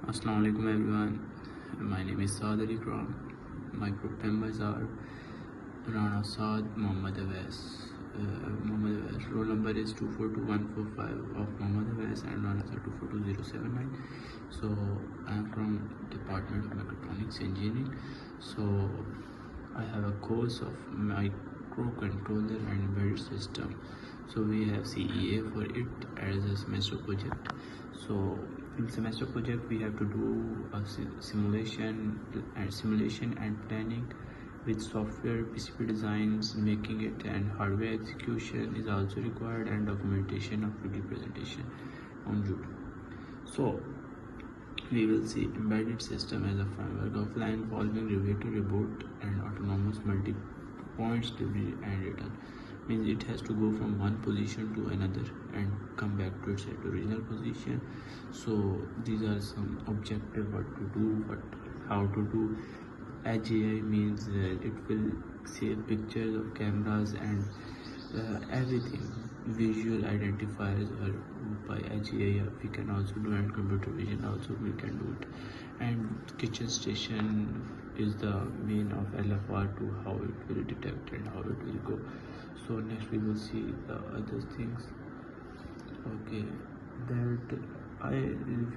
Assalamualaikum everyone. My name is Saad Ali Kram. My group members are Rana Saad, Muhammad Awais. Roll number is 242145 of Muhammad Awais and Rana Saad 242079. So I am from Department of Mechatronics Engineering. So I have a course of microcontroller and embedded system. So we have CEA for it as a semester project. So in semester project we have to do a simulation and planning with software, PCB designs, making it, and hardware execution is also required, and documentation of video presentation on YouTube. So we will see embedded system as a framework of line following review to reboot and autonomous multi-points delivery and return. Means it has to go from one position to another and come back to its original position. So these are some objective what to do, how to do. AGI means it will save pictures of cameras and everything. Visual identifiers or by AGI we can also do, and computer vision also we can do it. And kitchen station is the main of LFR to how it will detect and how it will go. So next we will see the other things. Okay, that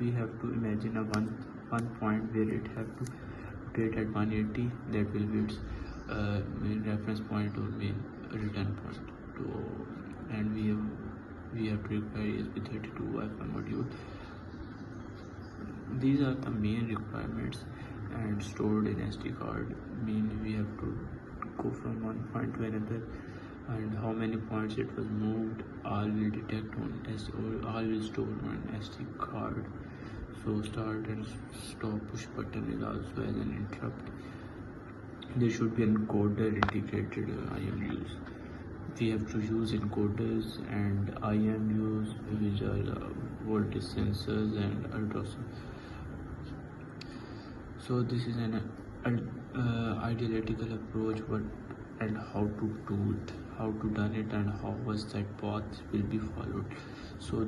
we have to imagine a one point where it have to rotate at 180. That will be its main reference point or main return point. And we have to require ESP32 Wi-Fi module. These are the main requirements, and stored in SD card. Mean we have to go from one point to another, and how many points it was moved, all will detect on SD, or all will store on SD card. So start and stop push button is also as an interrupt. There should be an encoder integrated IMUs. We have to use encoders and IMUs, which are voltage sensors and ultrasound. So this is an ideological approach, but and how to do it, how to done it, and how was that path will be followed. So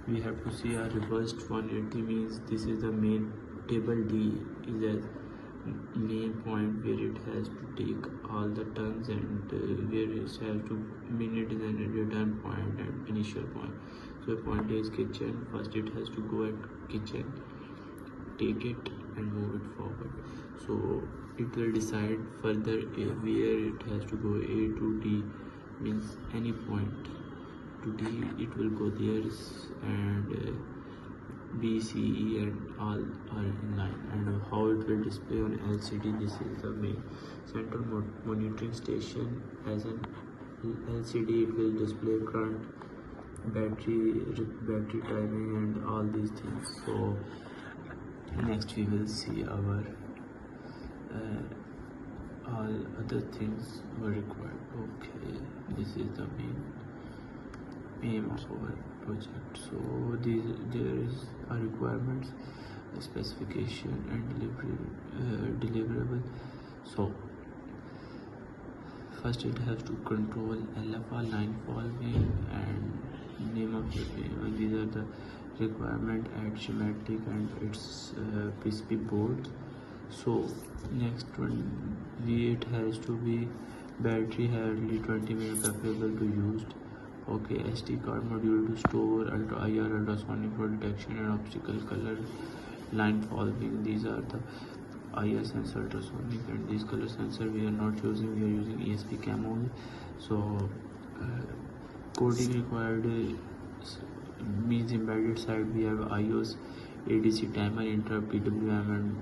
we have to see a reversed 180. Means this is the main table. D is a main point where it has to take all the turns, and where it has to minute is a return point and initial point. So point A is kitchen. First it has to go at kitchen, take it and move it forward. So it will decide further where it has to go. A to D means any point to D it will go there, and B, C, E and all are in line. And how it will display on LCD, this is the main central monitoring station. As an LCD it will display current, battery timing and all these things. So next we will see our all other things were required. Okay, this is the main aim of our project. So there is a requirements, a specification and deliverable. So first it has to control LFR line following and name of the and these are the requirement at schematic and its PCB board. So next one, it has to be battery hardly 20 minutes available to use. Okay, SD card module to store IR ultrasonic for detection and optical color line following. These are the IR sensor ultrasonic, and these color sensor we are not using, we are using ESP cam only. So coding required means embedded side we have IOS, ADC timer, interrupt, PWM and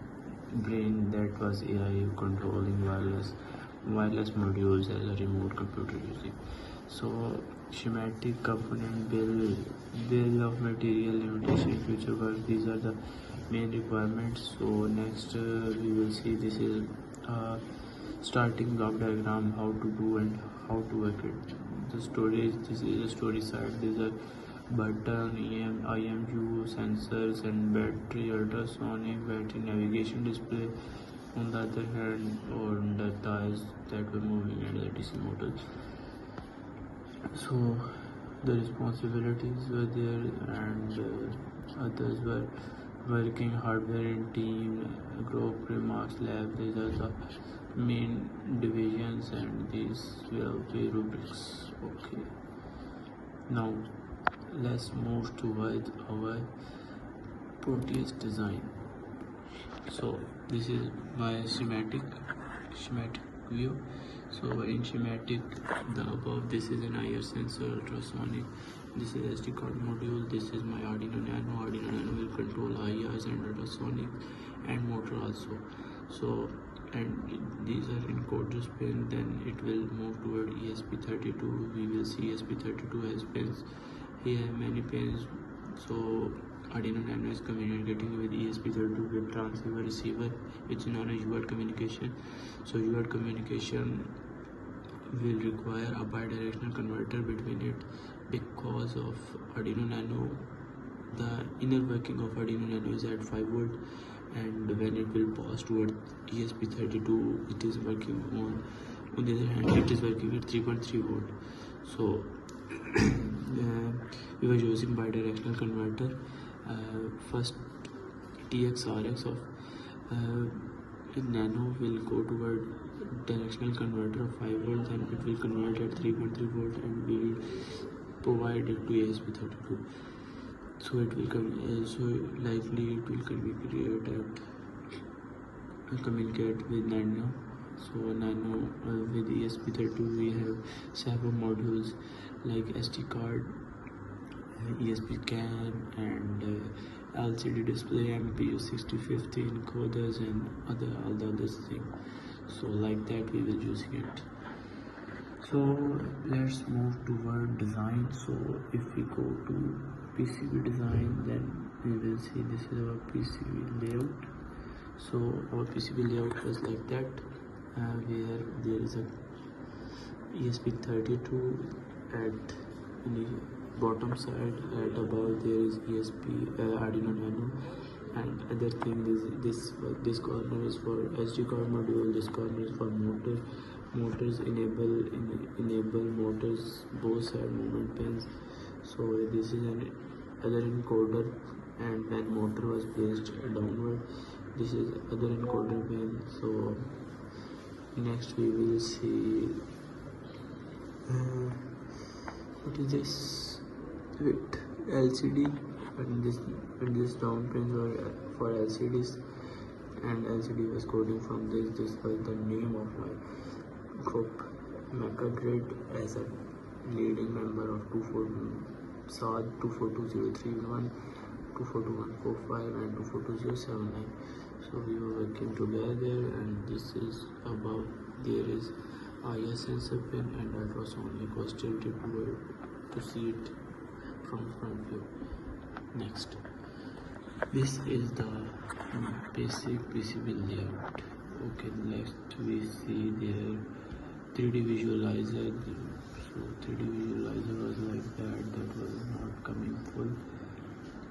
brain, that was AI controlling wireless modules as a remote computer using. So schematic component, bill of material, limitation, future work, these are the main requirements. So next we will see, this is starting block diagram, how to do and how to work it. The storage, this is the storage side. These are button, IMU, sensors and battery, ultrasonic, battery navigation display. On the other hand, on the tires that were moving and the DC motors. So the responsibilities were there, and others were working hardware in team, group remarks lab. These are the main divisions and these will be rubrics. Okay, now let's move toward our Proteus design. So this is my schematic view. So in schematic, the above, this is an IR sensor, ultrasonic, this is SD card module, this is my Arduino Nano will control IRs and ultrasonic and motor also. So and these are encoder pin, then it will move toward ESP32. We will see ESP32 has pins. Here many pins. So Arduino Nano is communicating with ESP32 with transceiver receiver, which is known as UART communication. So UART communication will require a bidirectional converter between it because of Arduino Nano. The inner working of Arduino Nano is at 5 volt, and when it will pass toward ESP32, it is working on the other hand, it is working at 3.3 volt. So we were using bidirectional converter. First TX-RX of Nano will go toward directional converter of 5 volt, and it will convert at 3.3 volt, and we will provide it to ESP32. So it will so likely it will communicate with Nano. So Nano with ESP32 we have several modules like SD card, ESP cam, and LCD display, MPU 6050 encoders, and all the other things. So like that we will using it. So let's move toward design. So if we go to PCB design, then we will see this is our PCB layout. So our PCB layout was like that, where there is a ESP32 at the bottom side, at above there is Arduino Nano, and other thing is this corner is for SD card module, this corner is for motors enable motors, both side movement pins. So this is an other encoder, and when motor was placed downward, this is other encoder pin. So next we will see what is this with LCD, and this down pins were for LCDs, and LCD was coding from this was the name of my group, Mechagrid, as a leading member of 242031, 242145, and 242079. So we were working together, and this is above there is IR sensor pin and ultrasonic was tilted toward to see it from front view. Next, this is the basic PCB layout. Okay, next we see there 3D visualizer. So 3D visualizer was like that was not coming full.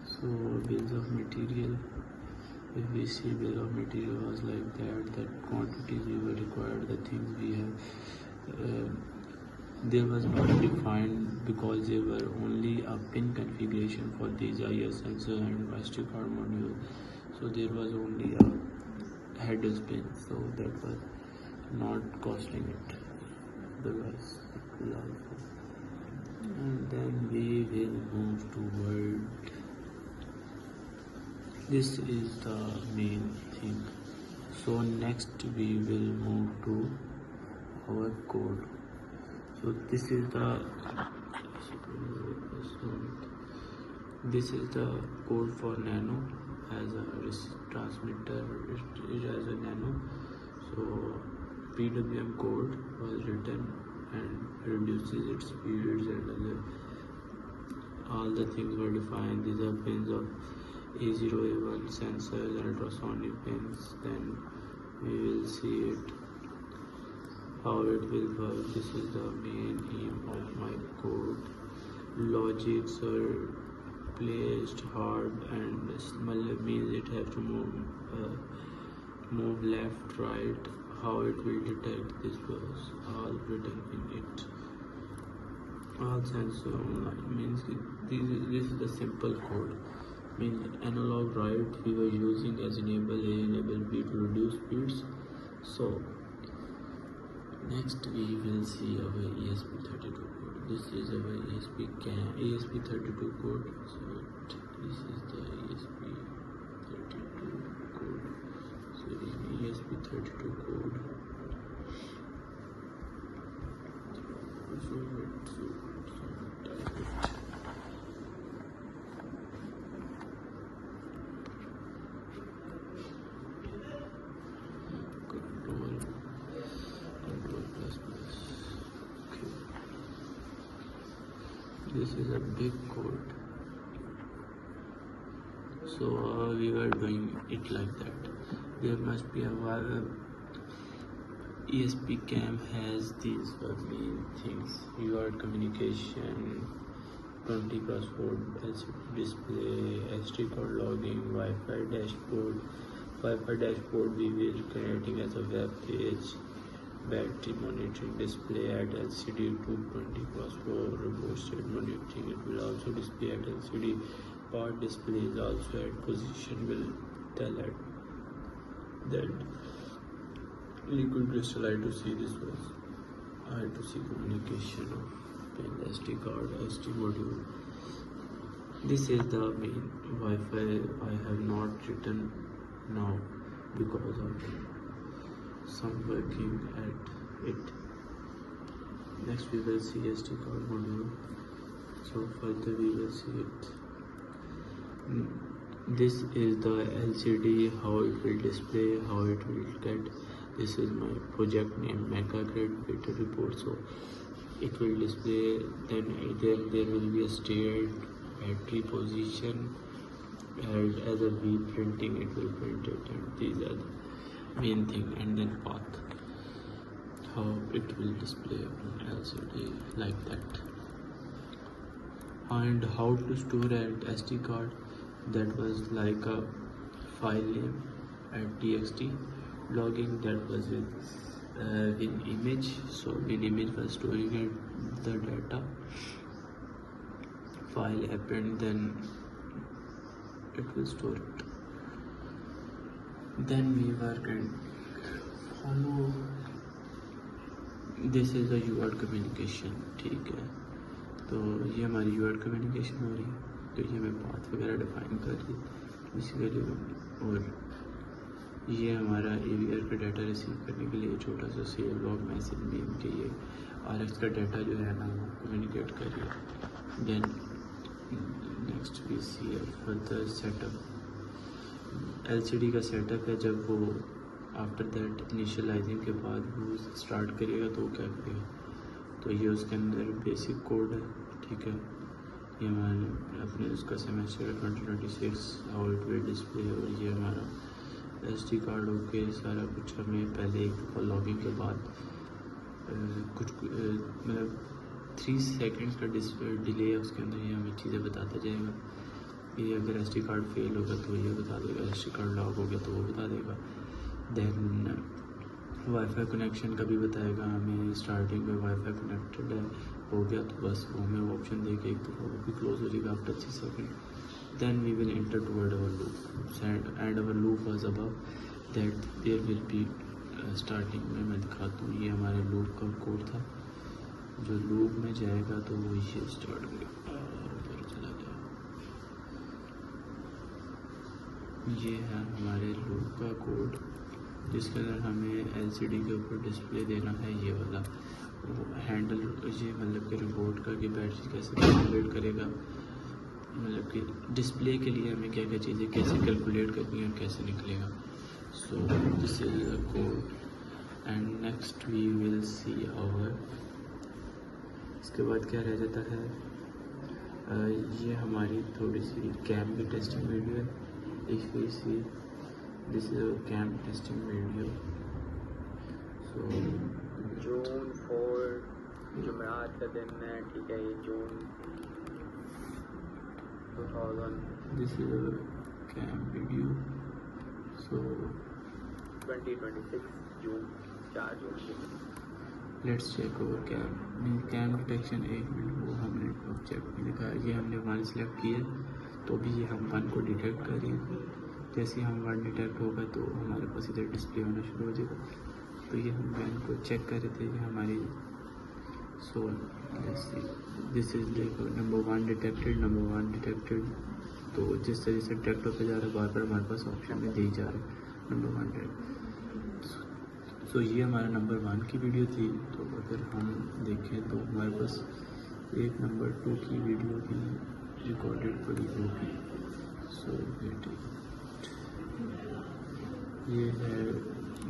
So bills of material, if we see bill of material was like that quantities we were required, the things we have there was not defined because there were only a pin configuration for these IR sensor and SD card module. So there was only a header pin, so that was not costing it, otherwise it will also. And then we will move toward this is the main thing. So next we will move to our code. So this is the code for Nano as a transmitter. It has a Nano. So PWM code was written and reduces its speeds, and all the things were defined. These are pins of A0, A1 sensors, ultrasonic pins. Then we will see it how it will work. This is the main aim of my code. Logics are placed hard, and small means it has to move left, right. How it will detect this was all written in it. All sensor online means this is the simple code. means analog write we were using as enable A, enable B to reduce speeds. So next we will see our ESP32 code. This is our ESP32 code. So this is the ESP32 code. So ESP32 code. Zoom it, type it. Control plus plus. Okay. This is a big code. So we were doing it like that. There must be a ESP cam has these main things: UART communication, 20 crossword LCD display, SD card logging, Wi-Fi dashboard. Wi-Fi dashboard we will creating as a web page, battery monitoring display at LCD 220 crossword, robot state monitoring. It will also display at LCD. Part display is also at position will tell at that liquid crystal I2C. This was I2C communication of pen, SD card, SD module. This is the main Wi-Fi. I have not written now because of some working at it. Next we will see SD card module. So further we will see it. This is the LCD, how it will display, how it will get. This is my project name, Mechagrid beta report. So it will display, then there will be a state, battery position, and as a V printing it will print it, and these are the main thing. And then path, how it will display on LCD like that. And how to store an SD card, that was like a file name at txt. Logging, that was with image. So in image was storing it, the data file append, then it will store it. Then we work and follow. This is the UART communication. ठीक है, तो ये हमारी UART communication हो रही है. तो ये हमें पाथ वगैरह डिफाइन कर रही है बेसिकली. और ये हमारा AVR का डाटा रिसीव करने के लिए छोटा सा सेव लॉग मैसेज बीम के ये RX का डाटा जो है ना वो कम्युनिकेट कर रही है. Then next we see further setup. LCD का सेटअप है. जब वो आफ्टर दैट इनिशियलाइजिंग के बाद वो स्टार्ट करेगा तो वो क्या करेगा. तो ये उसके अंदर बेसिक कोड है. ठीक है, ये हमारे अपने उसका semester 2026 how it will display. और ये हमारा SD कार्ड ओके. सारा कुछ हमें पहले एक दफ़ा लॉगिंग के बाद कुछ मतलब 3 सेकेंड्स का डिले है उसके अंदर. ये हमें चीज़ें बताता जाएगा. ये अगर SD कार्ड फेल होगा तो ये बता देगा, SD कार्ड लॉग हो गया तो वो बता देगा. देन वाईफाई कनेक्शन का भी बताएगा हमें. स्टार्टिंग में वाईफाई कनेक्टेड है हो गया तो बस वो हमें ऑप्शन देके एक दफ़ा वो भी क्लोज हो जाएगा after 3 second. Then we will enter toward our loop and our loop was above that there will be starting में मैं दिखाता हूँ. ये हमारे लूप का कोड था. जो लूप में जाएगा तो वो ये स्टार्ट करेगा. ऊपर चला गया. ये है हमारे लूप का कोड जिसके अंदर हमें LCD के ऊपर डिस्प्ले देना है. ये वाला हैंडल, ये मतलब कि रिपोर्ट का कि बैटरी कैसे कैलकुलेट करेगा, मतलब कि डिस्प्ले के लिए हमें क्या क्या चीज़ें कैसे कैलकुलेट करनी है और कैसे निकलेगा. So this is the code and next we will see our. इसके बाद क्या रह जाता है, ये हमारी थोड़ी सी कैम की टेस्टिंग वीडियो है. If we see this is a cam testing video. So June 4 जुमेरात का दिन है. ठीक है, ये जून 2000. This is a cam video. So 2026 June 4 June. Let's check our cam detection. एक मिनट, वो हमने ऑब्जेक्ट में लिखा है, ये हमने वन सेलेक्ट किया तो भी ये हम 1 को डिटेक्ट करेंगे। जैसे हम 1 डिटेक्ट होगा तो हमारे पास इधर डिस्प्ले होना शुरू हो जाएगा। तो ये हम 1 को चेक कर रहे थे कि हमारी सो दिस इज देखो नंबर 1 डिटेक्टेड। तो जिस तरह से डिटेक्ट होता जा रहा है बार बार हमारे पास ऑप्शन में दे ही जा रहा है नंबर 1। सो ये हमारा नंबर 1 की वीडियो थी। तो अगर हम देखें तो हमारे पास एक नंबर 2 की वीडियो भी रिकॉर्डेड पड़ी होगी। सो ये है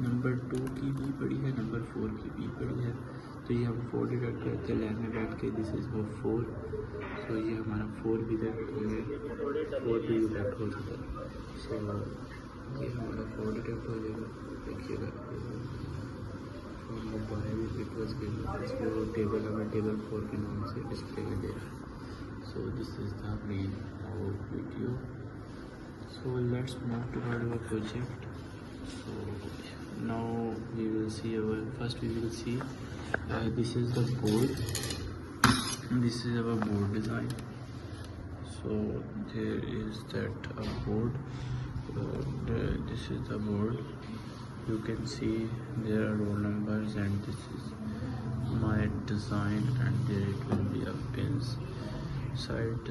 नंबर 2 की भी पड़ी है, नंबर 4 की भी पड़ी है। तो ये हम 4 डिटेक्ट करते हैं लैब में बैठ के, दिस इज़ वो 4। सो ये हमारा 4 भी डिटेक्ट हो गया, 4 भी डिटेक्ट हो चुका है। सो ये हमारा 4 डिटेक्ट हो जाएगा। देखिएगा मोबाइल इट वॉज वो टेबल हमें टेबल 4 के नाम से डिस्प्ले में दे रहा है। So this is the main our video. So let's move toward our project. So now we will see this is the board. This is our board design. So there is that a board. This is the board. You can see there are roll numbers and this is my design, and there it will be a pins side.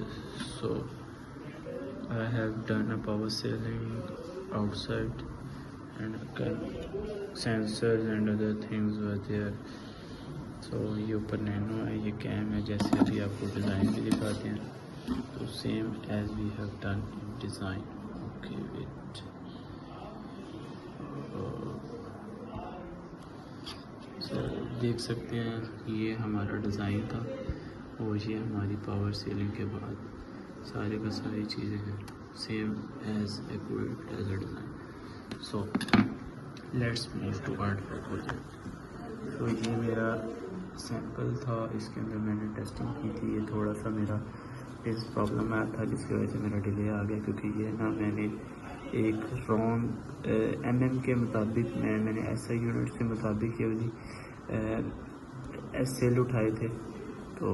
So I have done a power ceiling outside and sensors and other things were there. So ये ऊपर nano है, ये cam है, जैसे अभी आपको design भी दिखाते हैं तो same as we have done in design. Okay wait, so देख सकते हैं ये हमारा डिज़ाइन था और ये हमारी पावर सीलिंग के बाद सारे का सारी चीज़ें हैं same as accurate as a design. So let's move toward project. तो ये मेरा सैंपल था, इसके अंदर मैंने टेस्टिंग की थी। ये थोड़ा सा मेरा इस प्रॉब्लम आया था जिसकी वजह से मेरा डिले आ गया, क्योंकि ये ना मैंने एक रॉन्ग MM के मुताबिक मैंने SI यूनिट के मुताबिक ये वाली सेल उठाए थे। तो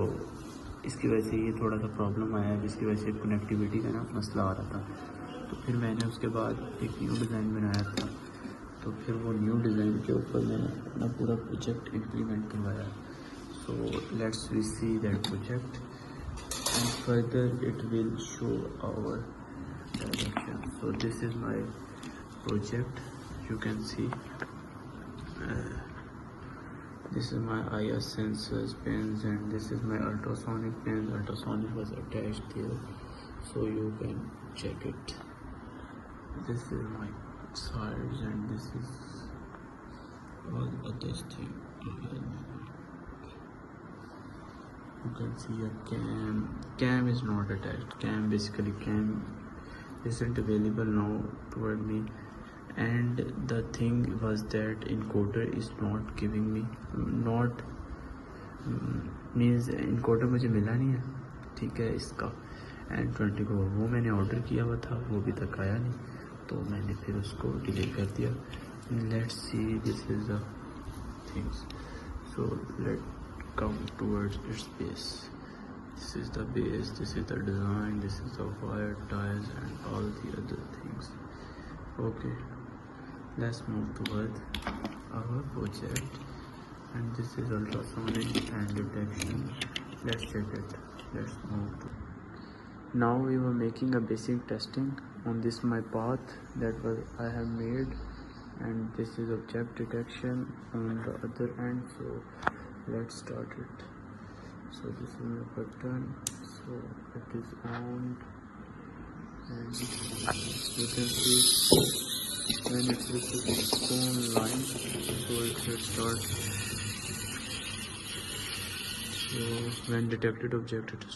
इसकी वजह से ये थोड़ा सा प्रॉब्लम आया, जिसकी वजह से कनेक्टिविटी का ना मसला आ रहा था। तो फिर मैंने उसके बाद एक न्यू डिज़ाइन बनाया था। तो फिर वो न्यू डिज़ाइन के ऊपर मैंने अपना पूरा प्रोजेक्ट इम्प्लीमेंट करवाया। So let's we see that project and further it will show our direction. So this is my project, you can see this is my IR sensors pins and this is my ultrasonic pins. Ultrasonic was attached here, so you can check it. This is my sides and this is all other thing. You can see a cam is not attached. Cam isn't available now toward me, and the thing was that encoder is not giving me means encoder मुझे मिला नहीं है, ठीक है। इसका N20 को वो मैंने ऑर्डर किया हुआ था, वो अभी तक आया नहीं, तो मैंने फिर उसको डिले कर दिया। Let's see this is the things. So let come towards its base. This is the base, this is the design, this is the wire tiles and all the other things. Okay, let's move toward our project, and this is ultrasonic and detection. Let's check it. Let's move to now. We were making a basic testing on this my path that was I have made, and this is object detection on the other end. So let's start it. So this is my button, so it is on, and you can see when it reaches its own line, so it will start. So when detected object, it is